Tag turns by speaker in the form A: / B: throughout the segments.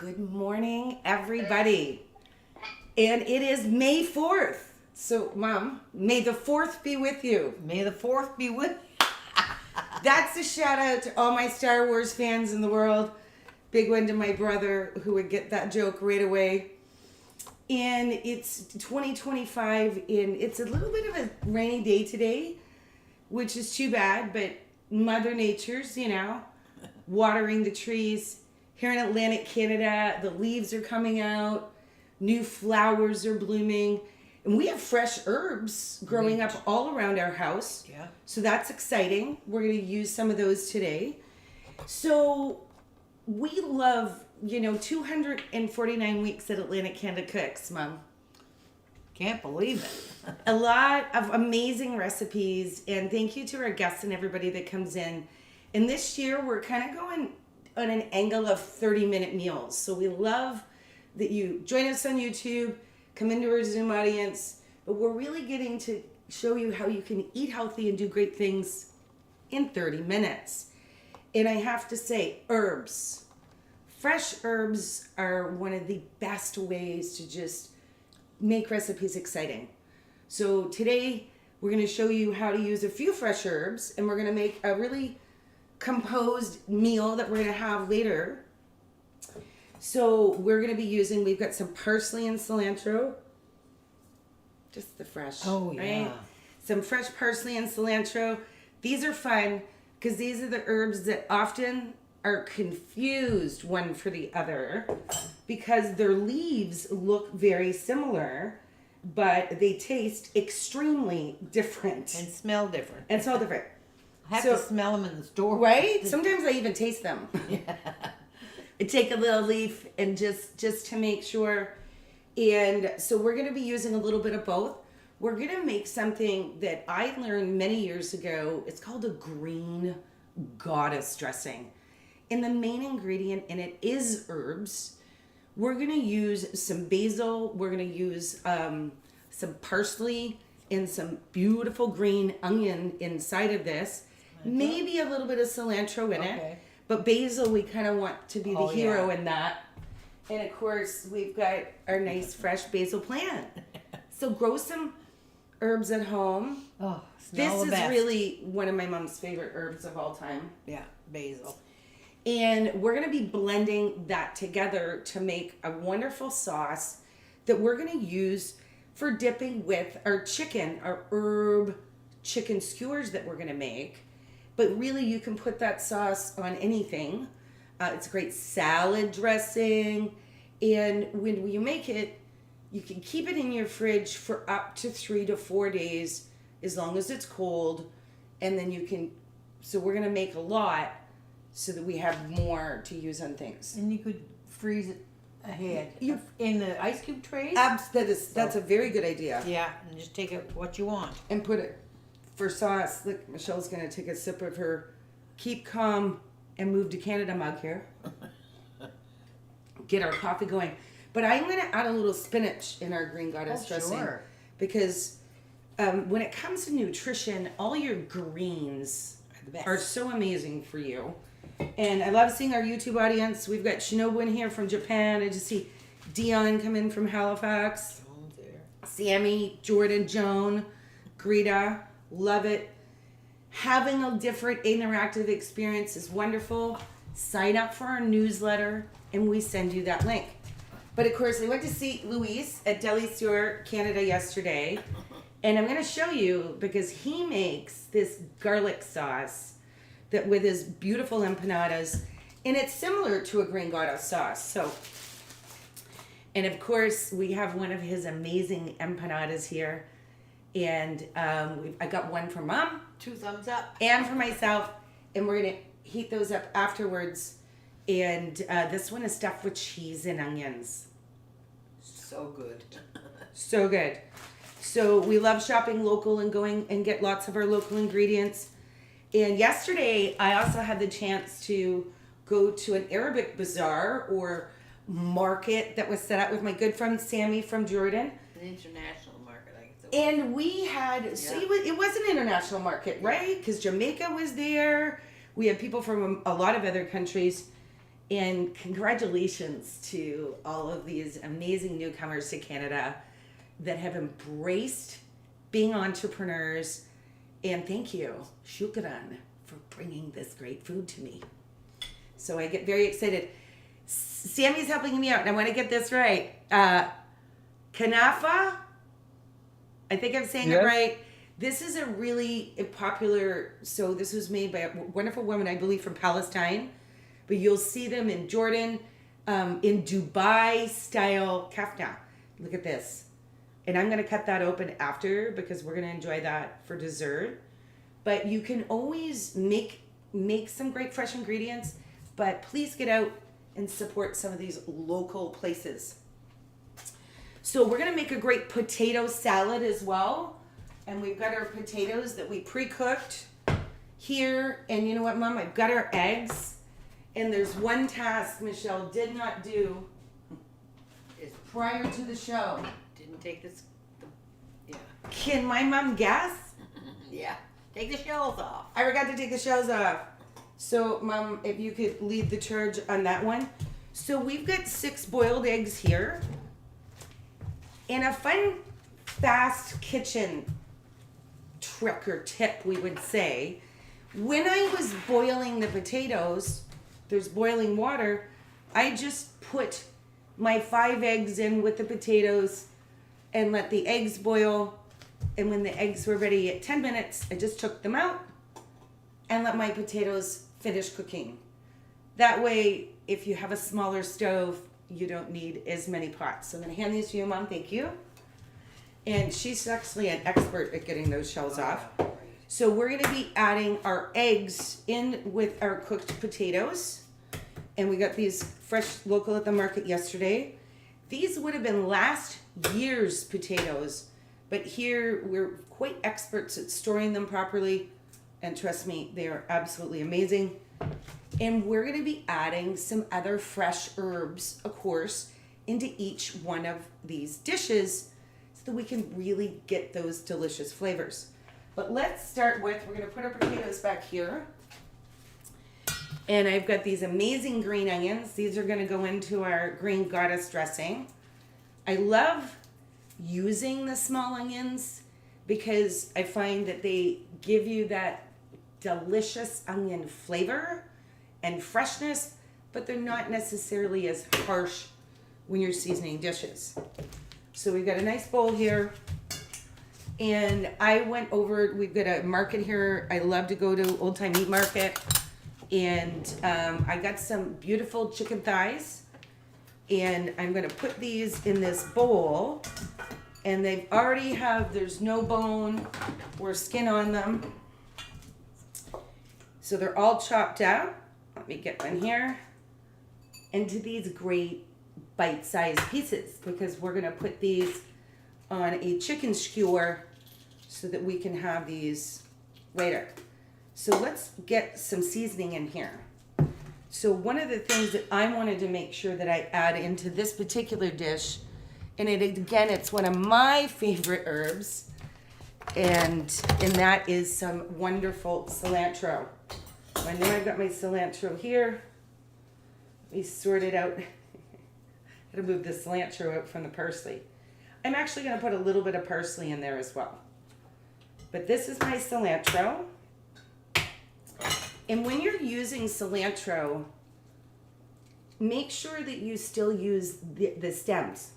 A: Good morning, everybody. And it is May 4th. So, Mom, may the 4th be with you.
B: May the 4th be with
A: That's a shout out to all my Star Wars fans in the world. Big one to my brother who would get that joke right away. And it's 2025 and it's a little bit of a rainy day today, which is too bad, but Mother Nature's, watering the trees. Here in Atlantic Canada, the leaves are coming out, new flowers are blooming, and we have fresh herbs growing up all around our house.
B: Yeah.
A: So that's exciting. We're going to use some of those today. So we love, 249 weeks at Atlantic Canada Cooks, Mom.
B: Can't believe it.
A: A lot of amazing recipes, and thank you to our guests and everybody that comes in. And this year, we're kind of going on an angle of 30-minute meals. So we love that you join us on YouTube, come into our Zoom audience, but we're really getting to show you how you can eat healthy and do great things in 30 minutes. And I have to say, herbs. Fresh herbs are one of the best ways to just make recipes exciting. So today, we're going to show you how to use a few fresh herbs, and we're going to make a really composed meal that we're going to have later. So we've got some parsley and cilantro. Just the fresh.
B: Oh, yeah.
A: Right? Some fresh parsley and cilantro. These are fun because these are the herbs that often are confused one for the other because their leaves look very similar, but they taste extremely different.
B: And smell different.
A: And smell different.
B: I have to smell them in the store.
A: Right? Sometimes I even taste them.
B: Yeah.
A: I take a little leaf and just to make sure. And so we're going to be using a little bit of both. We're going to make something that I learned many years ago. It's called a green goddess dressing. And the main ingredient in it is herbs. We're going to use some basil. We're going to use some parsley and some beautiful green onion inside of this. Maybe a little bit of cilantro in it. But basil, we kind of want to be the hero in that. And of course, we've got our nice fresh basil plant. So grow some herbs at home.
B: Oh,
A: This is really one of my mom's favorite herbs of all time.
B: Yeah, basil.
A: And we're going to be blending that together to make a wonderful sauce that we're going to use for dipping with our chicken, our herb chicken skewers that we're going to make. But really, you can put that sauce on anything. It's a great salad dressing. And when you make it, you can keep it in your fridge for up to 3 to 4 days, as long as it's cold. And then so we're going to make a lot so that we have more to use on things.
B: And you could freeze it ahead. In the ice cube trays?
A: That's a very good idea.
B: Yeah, and just take it what you want.
A: And put it for sauce. Look, Michelle's going to take a sip of her Keep Calm and Move to Canada mug here. Get our coffee going. But I'm going to add a little spinach in our green goddess dressing.
B: Sure.
A: Because when it comes to nutrition, all your greens are so amazing for you. And I love seeing our YouTube audience. We've got Shinobu in here from Japan. I just see Dion come in from Halifax. Sammy, Jordan, Joan, Greta. Love it. Having a different interactive experience is wonderful. Sign up for our newsletter and we send you that link. But of course, I went to see Luis at Deli Sur Canada yesterday. And I'm going to show you because he makes this garlic sauce that with his beautiful empanadas. And it's similar to a green goddess sauce. And of course, we have one of his amazing empanadas here. And I got one for Mom.
B: 2 thumbs up.
A: And for myself. And we're going to heat those up afterwards. And this one is stuffed with cheese and onions.
B: So good.
A: So good. So we love shopping local and going and get lots of our local ingredients. And yesterday, I also had the chance to go to an Arabic bazaar or market that was set up with my good friend Sammy from Jordan.
B: An international market, I guess.
A: And we had, so it was an international market, right? Because Jamaica was there. We had people from a lot of other countries. And congratulations to all of these amazing newcomers to Canada that have embraced being entrepreneurs. And thank you, Shukran, for bringing this great food to me. So I get very excited. Sammy's helping me out, and I want to get this right. Kanafa, I think I'm saying it right. This is a really popular, so this was made by a wonderful woman, I believe, from Palestine. But you'll see them in Jordan, in Dubai style kafta. Look at this. And I'm going to cut that open after because we're going to enjoy that for dessert. But you can always make some great fresh ingredients, but please get out and support some of these local places. So we're going to make a great potato salad as well. And we've got our potatoes that we pre-cooked here. And you know what, Mom? I've got our eggs. And there's one task Michelle did not do prior to the show.
B: Didn't take this. Yeah.
A: Can my mom guess?
B: Yeah. Take the shells off.
A: I forgot to take the shells off. So, Mom, if you could lead the charge on that one. So we've got 6 boiled eggs here. And a fun, fast kitchen trick or tip, we would say. When I was boiling the potatoes, there's boiling water, I just put my 5 eggs in with the potatoes and let the eggs boil. And when the eggs were ready at 10 minutes, I just took them out and let my potatoes finish cooking. That way, if you have a smaller stove, you don't need as many pots. So I'm going to hand these to you, Mom. Thank you. And she's actually an expert at getting those shells off. So we're going to be adding our eggs in with our cooked potatoes. And we got these fresh local at the market yesterday. These would have been last year's potatoes, but here we're quite experts at storing them properly. And trust me, they are absolutely amazing. And we're going to be adding some other fresh herbs, of course, into each one of these dishes so that we can really get those delicious flavors. But let's start with, we're going to put our potatoes back here. And I've got these amazing green onions. These are going to go into our green goddess dressing. I love using the small onions because I find that they give you that delicious onion flavor and freshness, but they're not necessarily as harsh when you're seasoning dishes. So we've got a nice bowl here. And I went over, we've got a market here. I love to go to Old Time Meat Market. And I got some beautiful chicken thighs. And I'm going to put these in this bowl. And they already have, there's no bone or skin on them. So they're all chopped out. Let me get one here. Into these great bite-sized pieces because we're going to put these on a chicken skewer so that we can have these later. So let's get some seasoning in here. So one of the things that I wanted to make sure that I add into this particular dish, and again, it's one of my favorite herbs, and that is some wonderful cilantro. I know I've got my cilantro here. Let me sort it out. I'm going to move the cilantro out from the parsley. I'm actually going to put a little bit of parsley in there as well. But this is my cilantro. And when you're using cilantro, make sure that you still use the stems.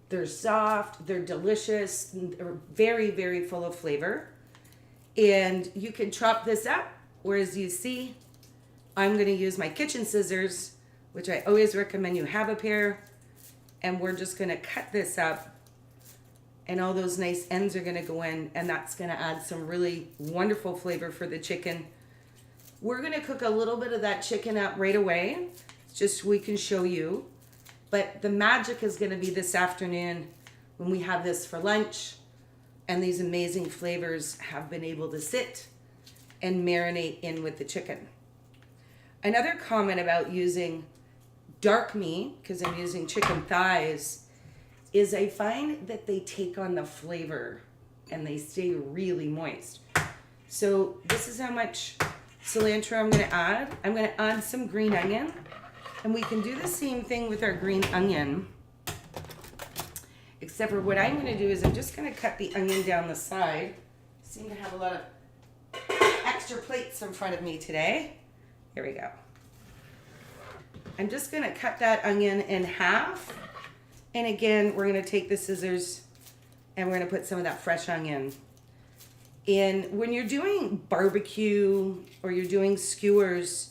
A: They're soft, they're delicious, they're very, very full of flavor. And you can chop this up, whereas you see, I'm going to use my kitchen scissors, which I always recommend you have a pair. And we're just going to cut this up. And all those nice ends are going to go in, and that's going to add some really wonderful flavor for the chicken. We're going to cook a little bit of that chicken up right away, just so we can show you. But the magic is going to be this afternoon when we have this for lunch, and these amazing flavors have been able to sit and marinate in with the chicken. Another comment about using dark meat, because I'm using chicken thighs, is I find that they take on the flavor and they stay really moist. So this is how much cilantro I'm going to add. I'm going to add some green onion. And we can do the same thing with our green onion. Except for what I'm going to do is I'm just going to cut the onion down the side. I seem to have a lot of extra plates in front of me today. Here we go. I'm just going to cut that onion in half. And again, we're going to take the scissors and we're going to put some of that fresh onion. And when you're doing barbecue or you're doing skewers,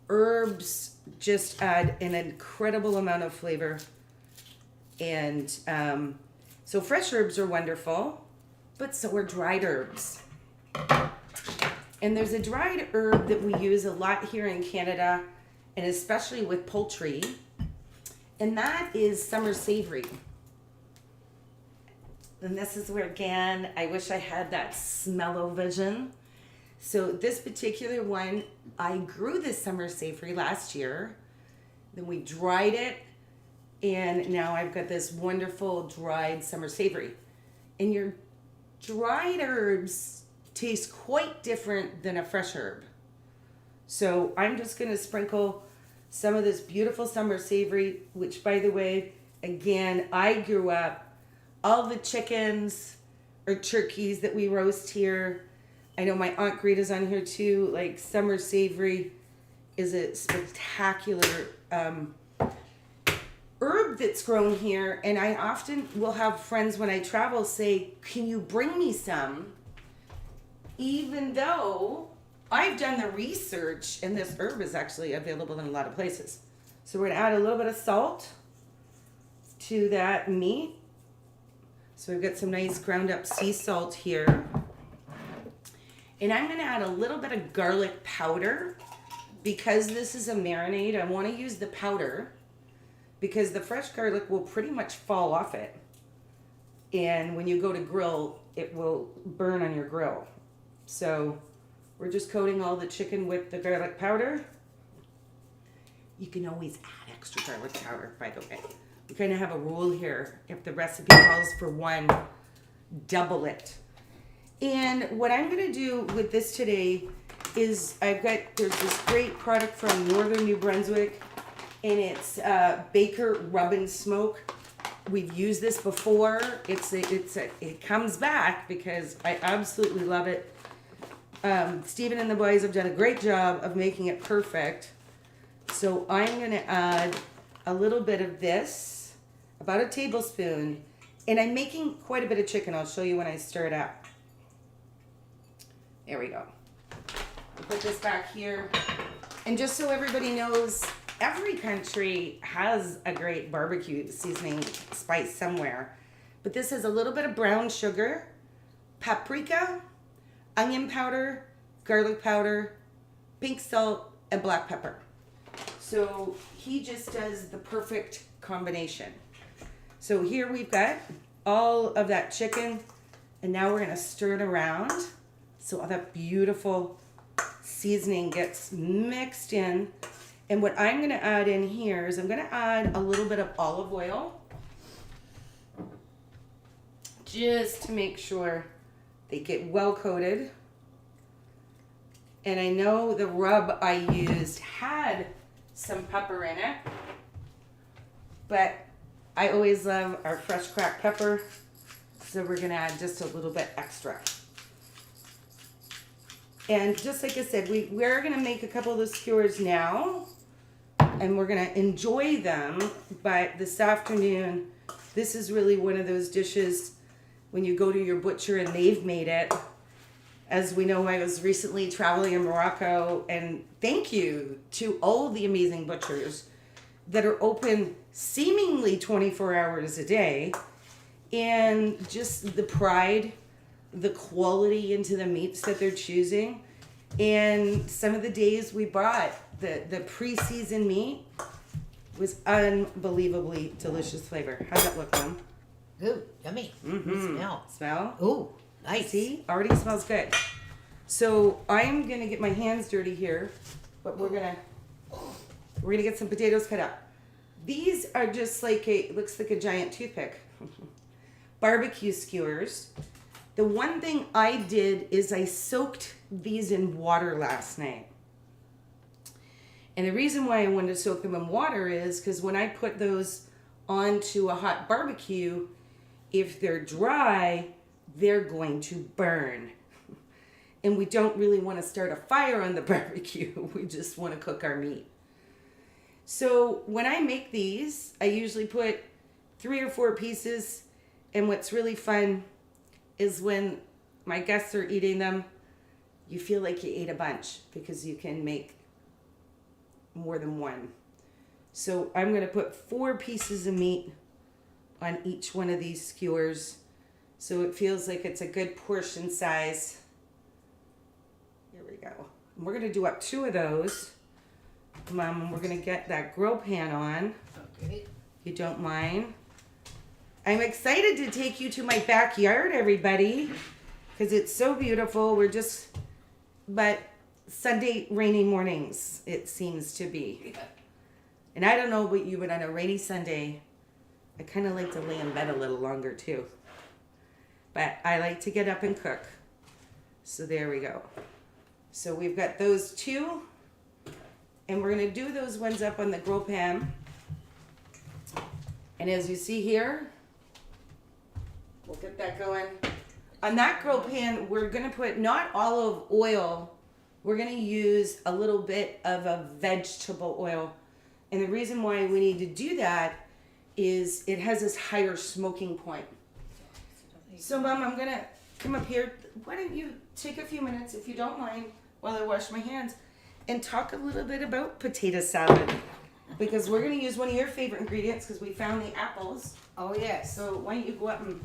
A: herbs just add an incredible amount of flavor. And so fresh herbs are wonderful, but so are dried herbs. And there's a dried herb that we use a lot here in Canada, and especially with poultry, and that is summer savory. And this is where, again, I wish I had that smell-o-vision. So this particular one, I grew this summer savory last year. Then we dried it, and now I've got this wonderful dried summer savory. And your dried herbs taste quite different than a fresh herb. So I'm just going to sprinkle some of this beautiful summer savory, which, by the way, again, I grew up, all the chickens or turkeys that we roast here. I know my Aunt Greta's on here too. Like, summer savory is a spectacular herb that's grown here. And I often will have friends when I travel say, can you bring me some? Even though I've done the research and this herb is actually available in a lot of places. So we're going to add a little bit of salt to that meat. So we've got some nice ground up sea salt here. And I'm going to add a little bit of garlic powder. Because this is a marinade, I want to use the powder because the fresh garlic will pretty much fall off it. And when you go to grill, it will burn on your grill. So we're just coating all the chicken with the garlic powder. You can always add extra garlic powder, by the way. We kind of have a rule here. If the recipe calls for one, double it. And what I'm going to do with this today is there's this great product from Northern New Brunswick, and it's Baker Rub and Smoke. We've used this before. It comes back because I absolutely love it. Stephen and the boys have done a great job of making it perfect. So I'm going to add a little bit of this, about a tablespoon, and I'm making quite a bit of chicken. I'll show you when I stir it up. There we go. I'll put this back here. And just so everybody knows, every country has a great barbecue seasoning spice somewhere. But this is a little bit of brown sugar, paprika, onion powder, garlic powder, pink salt, and black pepper. So he just does the perfect combination. So here we've got all of that chicken, and now we're going to stir it around so all that beautiful seasoning gets mixed in. And what I'm going to add in here is I'm going to add a little bit of olive oil just to make sure they get well coated. And I know the rub I used had some pepper in it, but I always love our fresh cracked pepper, so we're going to add just a little bit extra. And just like I said, we're going to make a couple of the skewers now, and we're going to enjoy them. But this afternoon, this is really one of those dishes when you go to your butcher and they've made it. As we know, I was recently traveling in Morocco, and thank you to all the amazing butchers that are open seemingly 24 hours a day, and just the pride, the quality into the meats that they're choosing. And some of the days we bought the pre-seasoned meat was unbelievably delicious flavor. How's that look, Mom?
B: Ooh, yummy.
A: Mm-hmm.
B: Smell.
A: Ooh,
B: Ooh, nice.
A: see, already smells good. So I'm gonna get my hands dirty here, but we're gonna get some potatoes cut up. These are just like looks like a giant toothpick. Barbecue skewers. The one thing I did is I soaked these in water last night. And the reason why I wanted to soak them in water is because when I put those onto a hot barbecue, if they're dry, they're going to burn. And we don't really want to start a fire on the barbecue. We just want to cook our meat. So when I make these, I usually put 3 or 4 pieces. And what's really fun is when my guests are eating them, you feel like you ate a bunch because you can make more than one. So I'm going to put 4 pieces of meat on each one of these skewers so it feels like it's a good portion size. Here we go. And we're going to do up 2 of those. Mom, and we're going to get that grill pan on.
B: Okay.
A: If you don't mind. I'm excited to take you to my backyard, everybody, because it's so beautiful. But Sunday rainy mornings, it seems to be. And I don't know about you, but on a rainy Sunday, I kind of like to lay in bed a little longer too. But I like to get up and cook. So there we go. So we've got those 2. And we're going to do those ones up on the grill pan. And as you see here, we'll get that going. On that grill pan, we're going to put not olive oil. We're going to use a little bit of a vegetable oil. And the reason why we need to do that is it has this higher smoking point. So, Mom, I'm going to come up here. Why don't you take a few minutes, if you don't mind, while I wash my hands, and talk a little bit about potato salad. Because we're going to use one of your favorite ingredients because we found the apples.
B: Oh, yes.
A: So why don't you go up and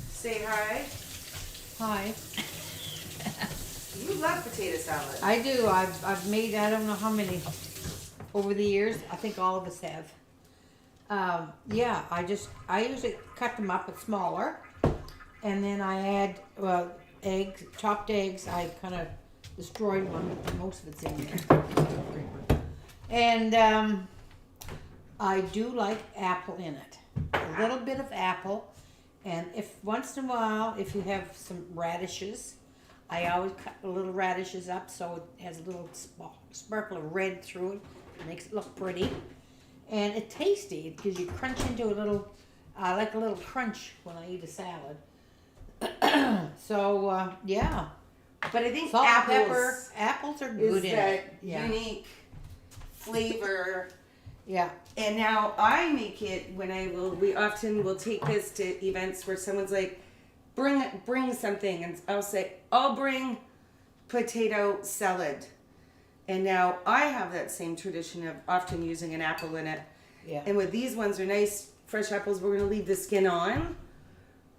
A: say hi.
B: Hi.
A: You love potato salad.
B: I do. I've made, I don't know how many over the years. I think all of us have. Yeah, I usually cut them up at smaller. And then I add, eggs, chopped eggs. I kind of destroyed one, but most of it's in there. And I do like apple in it. A little bit of apple. And if once in a while, if you have some radishes, I always cut the little radishes up so it has a little sparkle of red through it. It makes it look pretty. And it's tasty. It gives you crunch into a little, I like a little crunch when I eat a salad. So, yeah.
A: But I think
B: Salt and
A: apples
B: pepper. Apples are
A: is
B: good in
A: that
B: it. Yeah.
A: unique flavor.
B: Yeah.
A: And now I make it when we often will take this to events where someone's like, bring something, and I'll say, I'll bring potato salad. And now I have that same tradition of often using an apple in it.
B: Yeah.
A: And with these ones are nice fresh apples, we're gonna leave the skin on,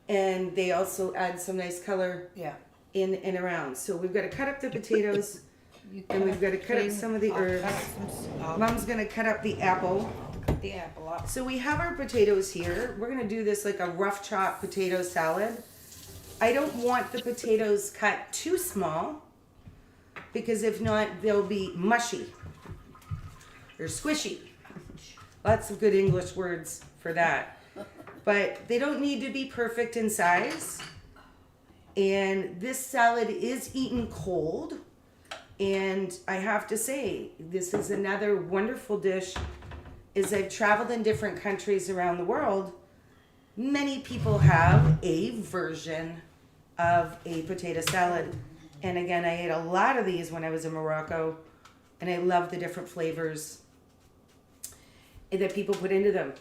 A: and they also add some nice color
B: Yeah.
A: in and around. So we've got to cut up the potatoes, and we've got to cut up some of the herbs. Mom's gonna cut up the apple.
B: Cut the apple up.
A: So we have our potatoes here. We're gonna do this like a rough chop potato salad. I don't want the potatoes cut too small because if not, they'll be mushy or squishy. Lots of good English words for that. But they don't need to be perfect in size. And this salad is eaten cold. And I have to say, this is another wonderful dish. As I've traveled in different countries around the world, many people have a version of a potato salad. And again, I ate a lot of these when I was in Morocco, and I love the different flavors that people put into them.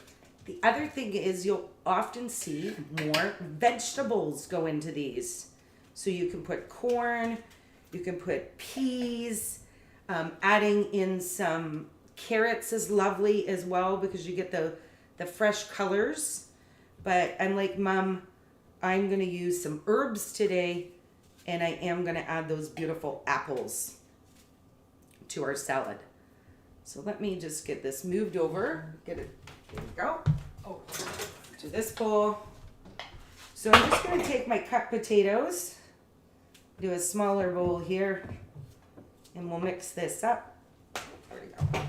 A: The other thing is you'll often see more vegetables go into these. So you can put corn, you can put peas, adding in some carrots is lovely as well because you get the fresh colors. But I'm like, Mom, I'm going to use some herbs today, and I am going to add those beautiful apples to our salad. So let me just get this moved over. Get it. There we go. Oh, to this bowl. So I'm just going to take my cut potatoes, do a smaller bowl here, and we'll mix this up. There we go.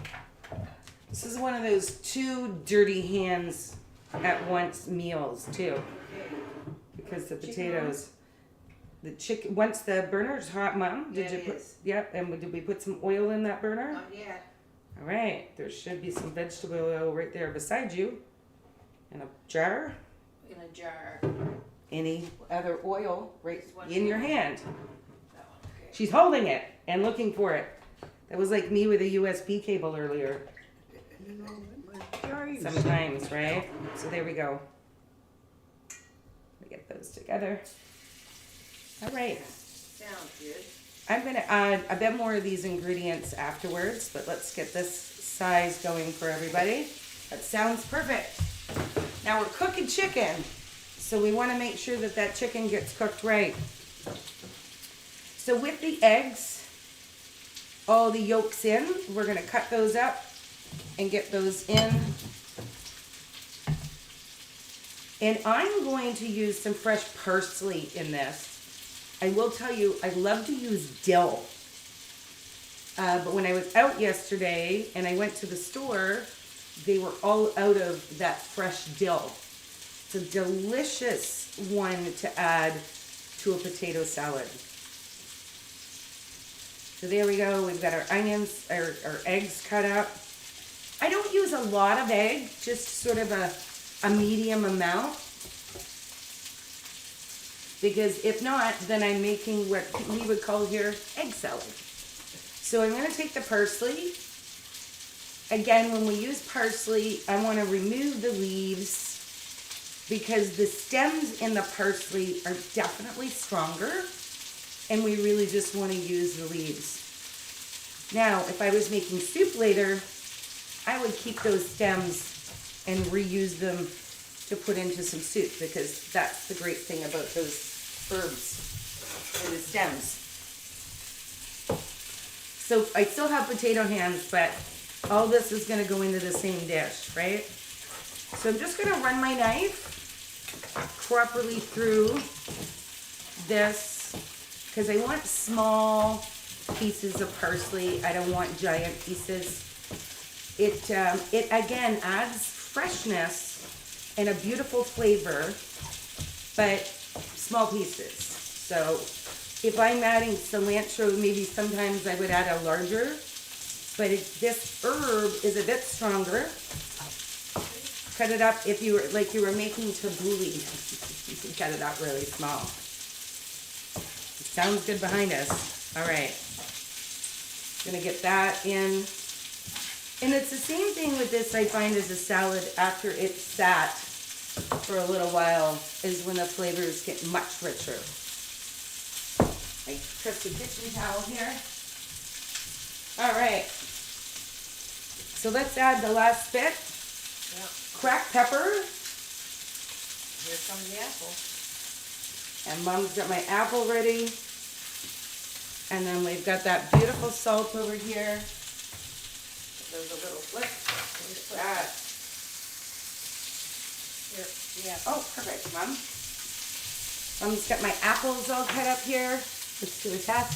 A: This is one of those 2 dirty hands at once meals too, because the potatoes, the chicken. Once the burner's hot, Mom, did you put? Yep. And did we put some oil in that burner?
B: Not yet.
A: All right, there should be some vegetable oil right there beside you in a jar.
B: In a jar.
A: Any other oil right
B: One
A: in your
B: here.
A: hand.
B: That one, okay.
A: She's holding it and looking for it. That was like me with a USB cable earlier. Sometimes, right? So there we go. We get those together. All right.
B: Sounds good.
A: I'm going to add a bit more of these ingredients afterwards, but let's get this size going for everybody. That sounds perfect. Now we're cooking chicken, so we want to make sure that that chicken gets cooked right. So with the eggs, all the yolks in, we're going to cut those up and get those in. And I'm going to use some fresh parsley in this. I will tell you, I love to use dill. But when I was out yesterday and I went to the store, they were all out of that fresh dill. It's a delicious one to add to a potato salad. So there we go. We've got our onions, our eggs cut up. I don't use a lot of egg, just sort of a medium amount. Because if not, then I'm making what we would call here egg salad. So I'm going to take the parsley. Again, when we use parsley, I want to remove the leaves because the stems in the parsley are definitely stronger, and we really just want to use the leaves. Now, if I was making soup later, I would keep those stems and reuse them to put into some soup, because that's the great thing about those herbs and the stems. So I still have potato hands, but all this is going to go into the same dish, right? So I'm just going to run my knife properly through this, because I want small pieces of parsley. I don't want giant pieces. It again adds freshness and a beautiful flavor, but small pieces. So if I'm adding cilantro, maybe sometimes I would add a larger, but this herb is a bit stronger. Cut it up if you were like you were making tabbouleh. You can cut it up really small. It sounds good behind us. All right. Gonna get that in. And it's the same thing with this, I find, as a salad after it's sat for a little while, is when the flavors get much richer. My trusty kitchen towel here. All right. So let's add the last bit.
B: Yep.
A: Cracked pepper.
B: Here comes the apple.
A: And Mom's got my apple ready. And then we've got that beautiful salt over here. There's a little flip. There's that.
B: Here, yeah.
A: Oh, perfect, Mom. Mom's got my apples all cut up here. Let's do a test.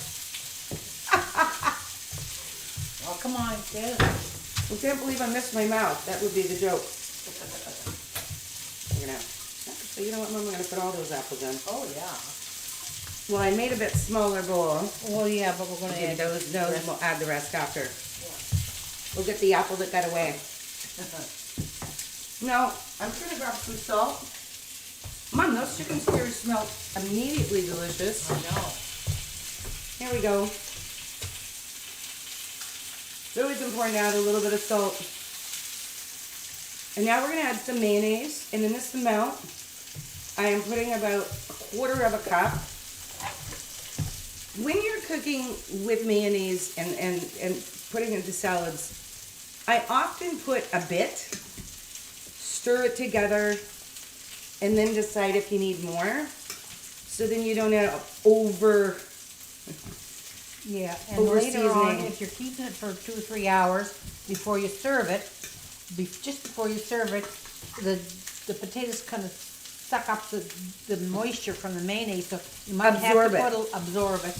B: Oh, come on, sis.
A: I can't believe I missed my mouth. That would be the joke. So you know what, Mom? I'm going to put all those apples in.
B: Oh, yeah.
A: Well, I made a bit smaller bowl.
B: Well, yeah, but we're going to
A: And
B: add
A: those, and we'll add the rest after.
B: Yeah.
A: We'll get the apple that got away. Now, I'm going to grab some salt. Mom, those chicken skewers smell immediately delicious.
B: I know.
A: Here we go. It's always important to add a little bit of salt. And now we're going to add some mayonnaise. And in this amount, I am putting about 1/4 of a cup. When you're cooking with mayonnaise and putting into salads, I often put a bit, stir it together, and then decide if you need more. So then you don't have over.
B: Yeah, and
A: Over
B: later on,
A: seasoning.
B: if you're keeping it for 2 or 3 hours before you serve it, just before you serve it, the potatoes kind of suck up the moisture from the mayonnaise, so you might
A: Absorb
B: have
A: it.
B: to absorb it.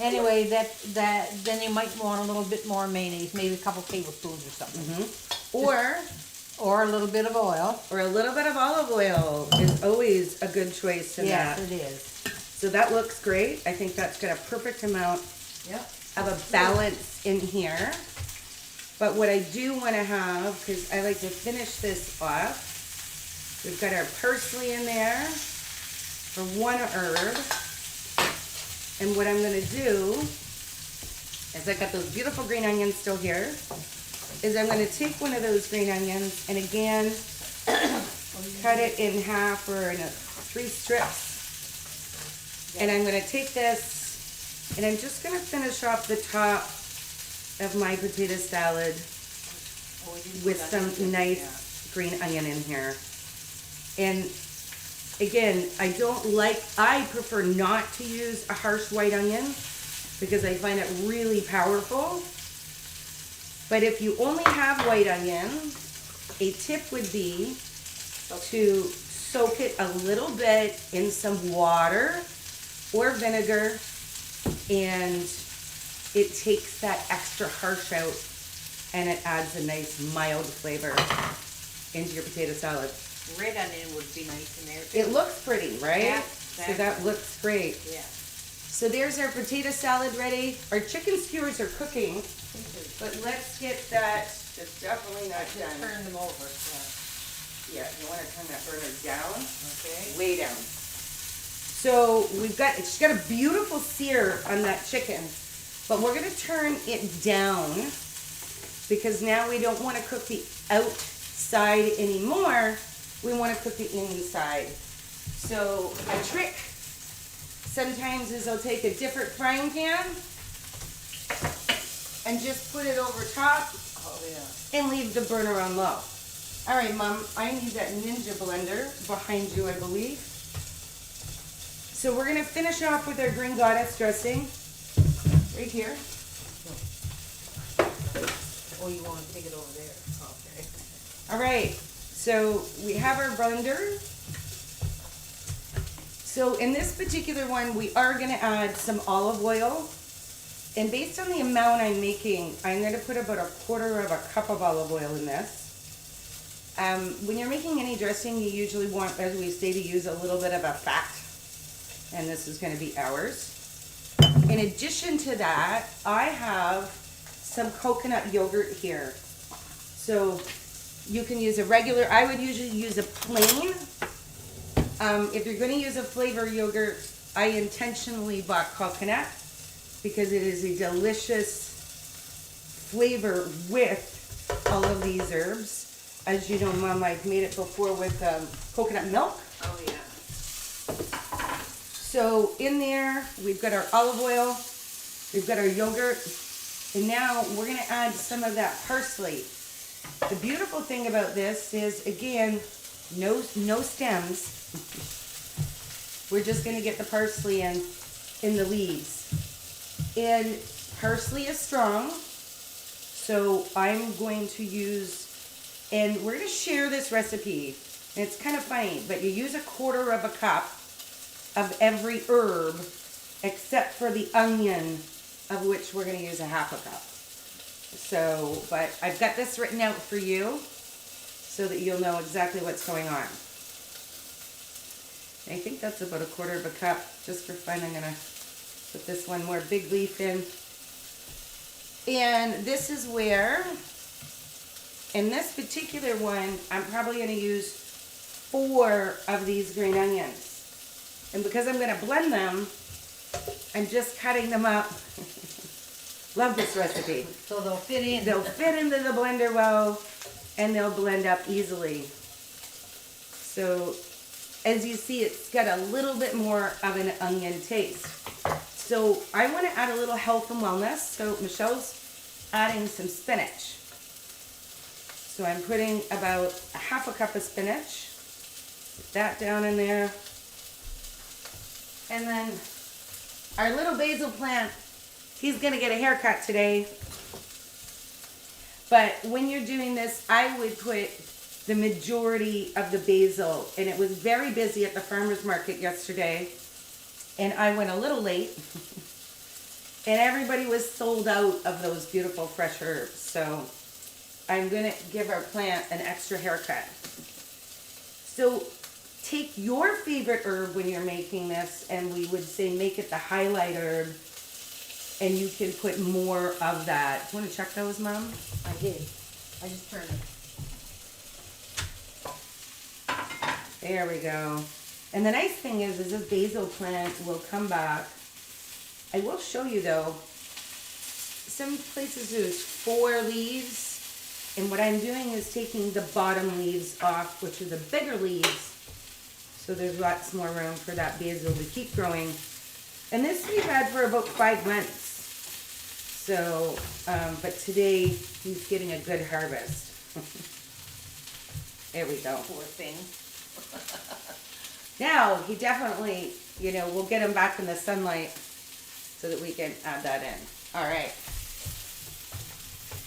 B: Anyway, then you might want a little bit more mayonnaise, maybe a couple tablespoons or something, or a little bit of oil.
A: Or a little bit of olive oil is always a good choice in
B: Yes,
A: that.
B: it is.
A: So that looks great. I think that's got a perfect amount
B: Yep.
A: of a balance in here. But what I do want to have, because I like to finish this off, we've got our parsley in there for one herb. And what I'm going to do is I've got those beautiful green onions still here, is I'm going to take one of those green onions and again, cut it in half or in 3 strips. And I'm going to take this and I'm just going to finish off the top of my potato salad with some nice green onion in here. And again, I prefer not to use a harsh white onion because I find it really powerful. But if you only have white onion, a tip would be to soak it a little bit in some water or vinegar, and it takes that extra harsh out and it adds a nice mild flavor into your potato salad.
B: Red onion would be nice in there too.
A: It looks pretty, right?
B: Yeah,
A: So that looks great.
B: Yeah.
A: So there's our potato salad ready. Our chicken skewers are cooking, but let's get that. It's definitely not done.
B: Turn them over.
A: Yeah, you want to turn that burner down,
B: Okay.
A: way down. So it's got a beautiful sear on that chicken, but we're gonna turn it down because now we don't want to cook the outside anymore. We want to cook the inside. So a trick sometimes is I'll take a different frying pan and just put it over top and leave the burner on low. All right, Mom, I need that Ninja blender behind you, I believe. So we're gonna finish off with our green goddess dressing right here.
B: Oh, you want to take it over there? Okay.
A: All right, so we have our blender. So in this particular one, we are gonna add some olive oil. And based on the amount I'm making, I'm gonna put about 1/4 cup of olive oil in this. When you're making any dressing, you usually want, as we say, to use a little bit of a fat. And this is gonna be ours. In addition to that, I have some coconut yogurt here. So you can use a regular, I would usually use a plain. If you're gonna use a flavor yogurt, I intentionally bought coconut because it is a delicious flavor with all of these herbs. As you know, Mom, I've made it before with coconut milk.
B: Oh, yeah.
A: So in there, we've got our olive oil, we've got our yogurt, and now we're gonna add some of that parsley. The beautiful thing about this is, again, no stems. We're just gonna get the parsley in the leaves. And parsley is strong, so I'm going to use, and we're gonna share this recipe. And it's kind of funny, but you use 1/4 cup of every herb except for the onion, of which we're going to use 1/2 cup. So, but I've got this written out for you so that you'll know exactly what's going on. I think that's about 1/4 cup. Just for fun, I'm going to put this one more big leaf in. And this is where, in this particular one, I'm probably going to use 4 of these green onions. And because I'm going to blend them, I'm just cutting them up. Love this recipe.
B: So they'll fit in.
A: They'll fit into the blender well, and they'll blend up easily. So, as you see, it's got a little bit more of an onion taste. So, I want to add a little health and wellness. So, Michelle's adding some spinach. So, I'm putting about 1/2 cup of spinach. Put that down in there. And then our little basil plant, he's gonna get a haircut today. But when you're doing this, I would put the majority of the basil, and it was very busy at the farmer's market yesterday, and I went a little late, and everybody was sold out of those beautiful fresh herbs. So I'm gonna give our plant an extra haircut. So take your favorite herb when you're making this, and we would say make it the highlight herb. and you can put more of that. Do you want to check those, Mom?
B: I did. I just turned it.
A: There we go. And the nice thing is this basil plant will come back. I will show you though, some places there's 4 leaves. And what I'm doing is taking the bottom leaves off, which are the bigger leaves. So there's lots more room for that basil to keep growing. And this we've had for about 5 months. So, but today he's getting a good harvest. There we go.
B: Poor thing.
A: Now, he definitely, you know, we'll get him back in the sunlight so that we can add that in. All right.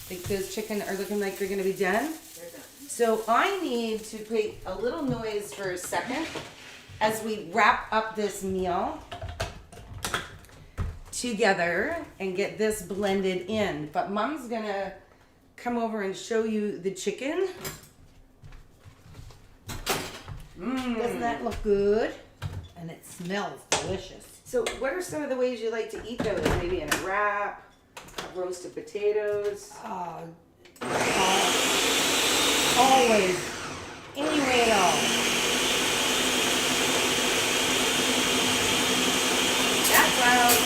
A: Think those chicken are looking like they're going to be done?
B: They're done.
A: So I need to play a little noise for a second as we wrap up this meal together and get this blended in. But Mom's going to come over and show you the chicken.
B: Doesn't that look good? And it smells delicious.
A: So what are some of the ways you like to eat those? Maybe in a wrap, roasted potatoes.
B: Always. Any way at all.
A: That's loud.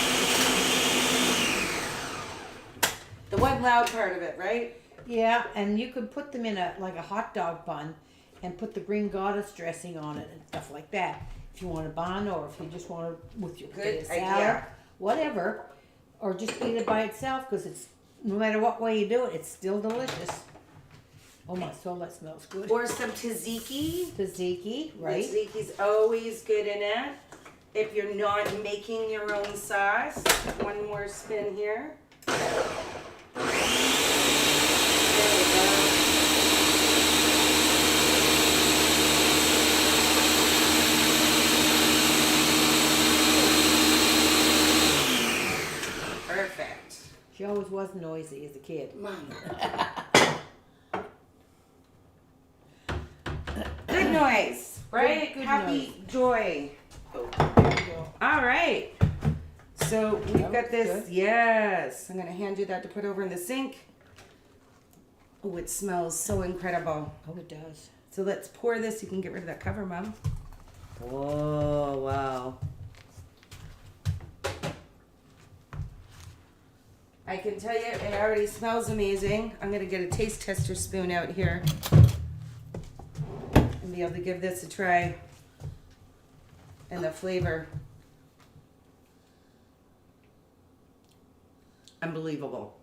A: The one loud part of it, right?
B: Yeah, and you could put them in a hot dog bun and put the green goddess dressing on it and stuff like that. If you want a bun or if you just want to with your
A: Good
B: salad,
A: idea.
B: whatever, or just eat it by itself because it's no matter what way you do it, it's still delicious. Oh my soul, that smells good.
A: Or some tzatziki.
B: Tzatziki, right?
A: Tzatziki's always good in it. If you're not making your own sauce, one more spin here. There we go. Perfect.
B: She always was noisy as a kid.
A: Mom. Good noise, right?
B: Good
A: Happy joy.
B: There you go.
A: All right. So we've
B: That
A: got
B: looks
A: this.
B: good.
A: Yes. I'm going to hand you that to put over in the sink. Oh, it smells so incredible.
B: Oh, it does.
A: So let's pour this. You can get rid of that cover, Mom. Oh, wow. I can tell you, it already smells amazing. I'm going to get a taste tester spoon out here and be able to give this a try. And the flavor. Unbelievable.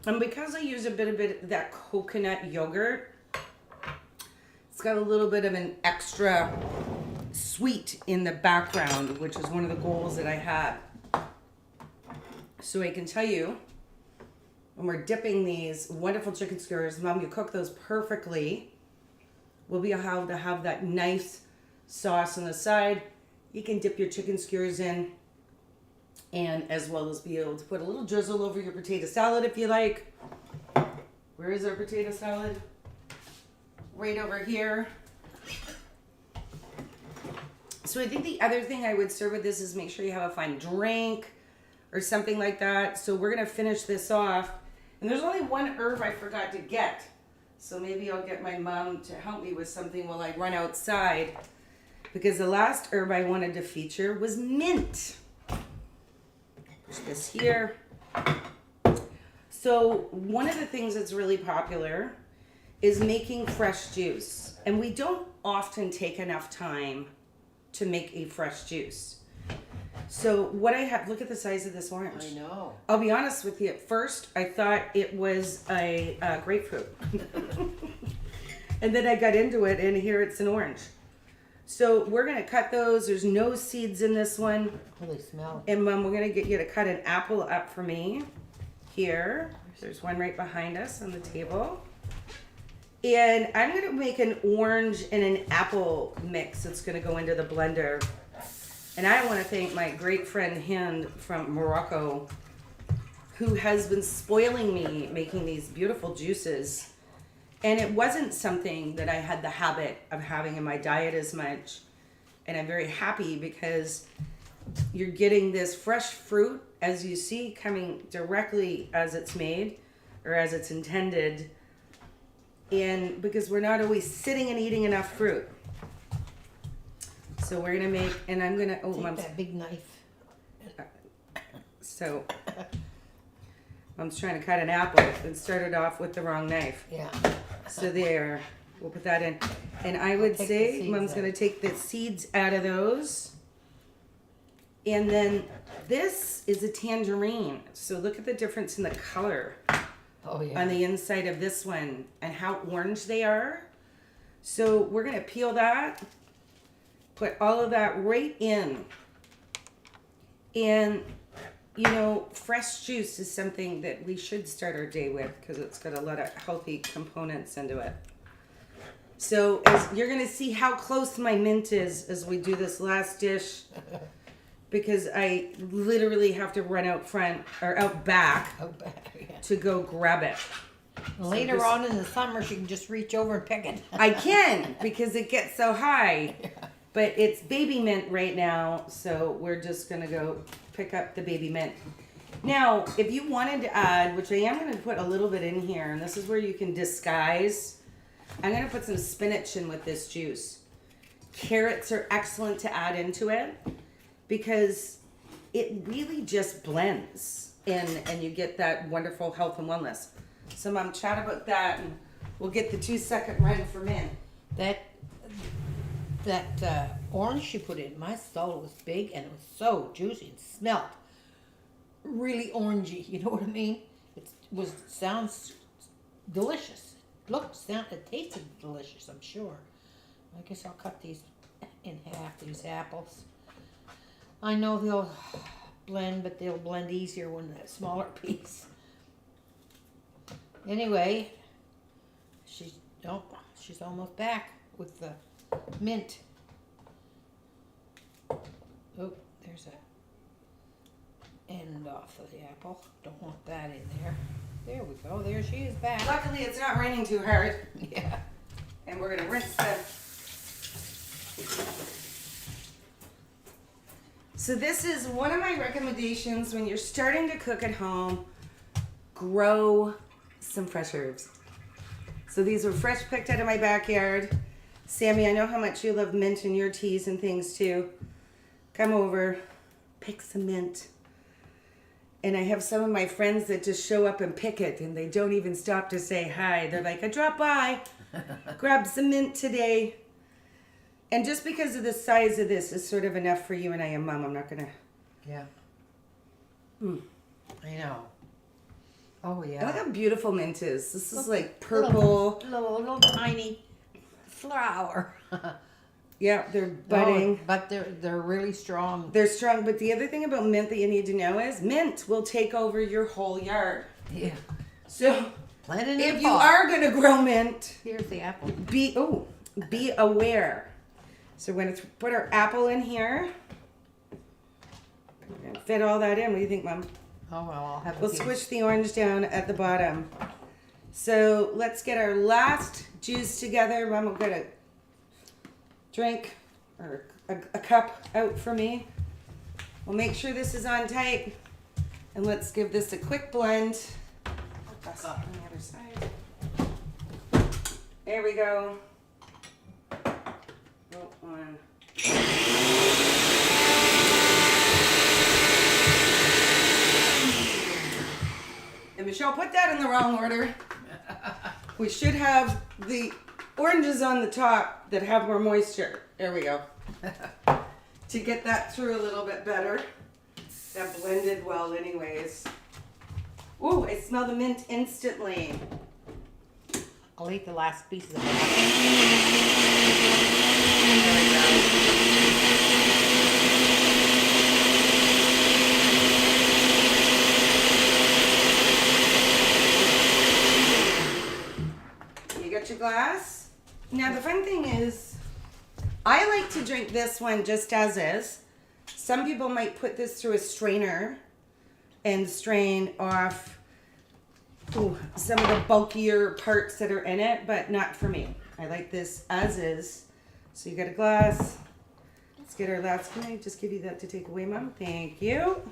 A: And because I use a bit of that coconut yogurt, it's got a little bit of an extra sweet in the background, which is one of the goals that I had. So I can tell you, when we're dipping these wonderful chicken skewers, Mom, you cook those perfectly. We'll be able to have that nice sauce on the side. You can dip your chicken skewers in, and as well as be able to put a little drizzle over your potato salad if you like. Where is our potato salad? Right over here. So I think the other thing I would serve with this is make sure you have a fine drink or something like that. So we're gonna finish this off. And there's only one herb I forgot to get. So maybe I'll get my mom to help me with something while I run outside. Because the last herb I wanted to feature was mint. Put this here. So one of the things that's really popular is making fresh juice. And we don't often take enough time to make a fresh juice. So what I have, look at the size of this orange.
B: I know.
A: I'll be honest with you, at first I thought it was a grapefruit. And then I got into it and here it's an orange. So we're gonna cut those. There's no seeds in this one.
B: Holy smell.
A: And Mom, we're gonna get you to cut an apple up for me. Here, there's one right behind us on the table. And I'm gonna make an orange and an apple mix that's gonna go into the blender. And I wanna thank my great friend Hind from Morocco, who has been spoiling me making these beautiful juices. And it wasn't something that I had the habit of having in my diet as much. And I'm very happy because you're getting this fresh fruit, as you see, coming directly as it's made or as it's intended. And because we're not always sitting and eating enough fruit. So we're going to make, and I'm going to, oh,
B: Take
A: Mom's,
B: that big knife.
A: so Mom's trying to cut an apple and started off with the wrong knife.
B: Yeah.
A: So there, we'll put that in. And I would
B: Take the
A: say
B: seeds
A: Mom's
B: out.
A: going to take the seeds out of those. And then this is a tangerine. So look at the difference in the color
B: Oh yeah.
A: on the inside of this one and how orange they are. So we're going to peel that, put all of that right in. And, you know, fresh juice is something that we should start our day with because it's got a lot of healthy components into it. So as you're going to see how close my mint is as we do this last dish because I literally have to run out front or out back
B: Oh, back, yeah.
A: to go grab it.
B: Later
A: this-
B: on in the summer, she can just reach over and pick it.
A: I can because it gets so high. But it's baby mint right now, so we're just gonna go pick up the baby mint. Now, if you wanted to add, which I am gonna put a little bit in here, and this is where you can disguise. I'm gonna put some spinach in with this juice. Carrots are excellent to add into it because it really just blends and you get that wonderful health and wellness. So Mom, chat about that and we'll get the 2-second run for mint.
B: That orange she put in, my soul was big and it was so juicy and smelled really orangey. You know what I mean? Sounds delicious. It tasted delicious. I'm sure. I guess I'll cut these in half. These apples. I know they'll blend, but they'll blend easier when the smaller piece. Anyway, she's almost back with the mint. Oh, there's a end off of the apple. Don't want that in there. There we go. There she is back.
A: Luckily, it's not raining too hard,
B: Yeah.
A: and we're gonna rinse that. So this is one of my recommendations when you're starting to cook at home. Grow some fresh herbs. So these were fresh picked out of my backyard. Sammy, I know how much you love mint in your teas and things too. Come over, pick some mint. And I have some of my friends that just show up and pick it and they don't even stop to say hi. They're like, I dropped by, grab some mint today. And just because of the size of this is sort of enough for you and I, Mom. I'm not gonna.
B: Yeah.
A: Mm.
B: I know. Oh
A: Look
B: yeah.
A: how beautiful mint is. This is like purple.
B: Little tiny flower.
A: Yeah, they're budding.
B: Oh, but they're really strong.
A: They're strong. But the other thing about mint that you need to know is mint will take over your whole yard.
B: Yeah.
A: So
B: Plant it in
A: if
B: a
A: you
B: pot.
A: are gonna grow mint,
B: Here's the apple.
A: be aware. So we're gonna put our apple in here. We're gonna fit all that in. What do you think, Mom?
B: Oh well, I'll have
A: We'll
B: a piece.
A: switch the orange down at the bottom. So let's get our last juice together. Mom will get a drink or a cup out for me. We'll make sure this is on tight. And let's give this a quick blend. That's on the other side. There we go. Oh, one. And Michelle put that in the wrong order. We should have the oranges on the top that have more moisture. There we go. To get that through a little bit better. That blended well anyways. Ooh, I smell the mint instantly.
B: I'll eat the last piece of the apple.
A: There we go. You got your glass? Now the fun thing is, I like to drink this one just as is. Some people might put this through a strainer and strain off some of the bulkier parts that are in it, but not for me. I like this as is. So you got a glass. Let's get our last, can I just give you that to take away, Mom? Thank you.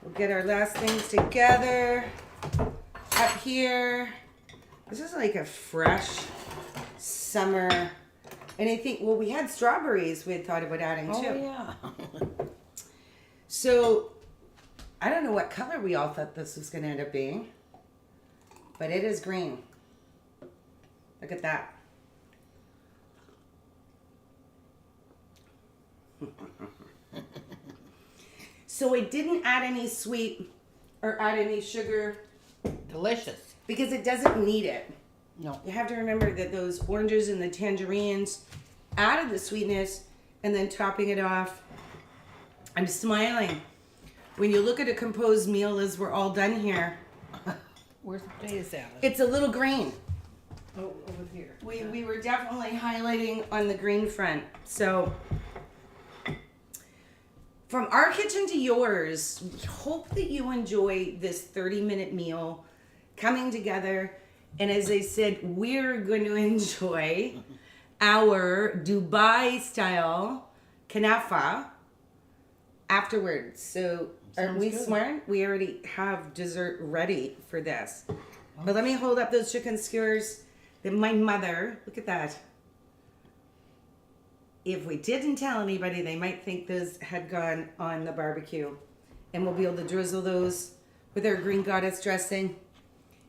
A: We'll get our last things together up here. This is like a fresh summer. And I think, well, we had strawberries we had thought about adding too.
B: Oh, yeah.
A: So, I don't know what color we all thought this was going to end up being. But it is green. Look at that. So I didn't add any sweet or add any sugar
B: Delicious.
A: because it doesn't need it.
B: No.
A: You have to remember that those oranges and the tangerines added the sweetness, and then topping it off. I'm smiling. When you look at a composed meal as we're all done here,
B: Where's the potato salad?
A: it's a little green.
B: Oh, over here.
A: We were definitely highlighting on the green front. So from our kitchen to yours, we hope that you enjoy this 30-minute meal coming together. And as I said, we're going to enjoy our Dubai style kanafa afterwards. So are
B: Sounds
A: we
B: good.
A: smart? We already have dessert ready for this. But let me hold up those chicken skewers that my mother, look at that. If we didn't tell anybody, they might think those had gone on the barbecue. And we'll be able to drizzle those with our green goddess dressing.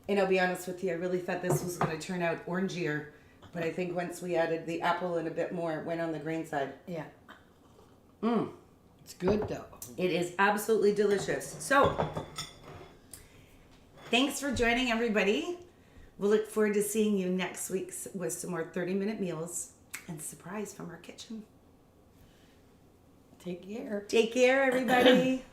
A: And I'll be honest with you, I really thought this was going to turn out orangier. But I think once we added the apple and a bit more, it went on the green side.
B: Yeah.
A: Mmm.
B: It's good, though.
A: It is absolutely delicious. So, thanks for joining, everybody. We'll look forward to seeing you next week with some more 30-minute meals and surprise from our kitchen.
B: Take care.
A: Take care, everybody.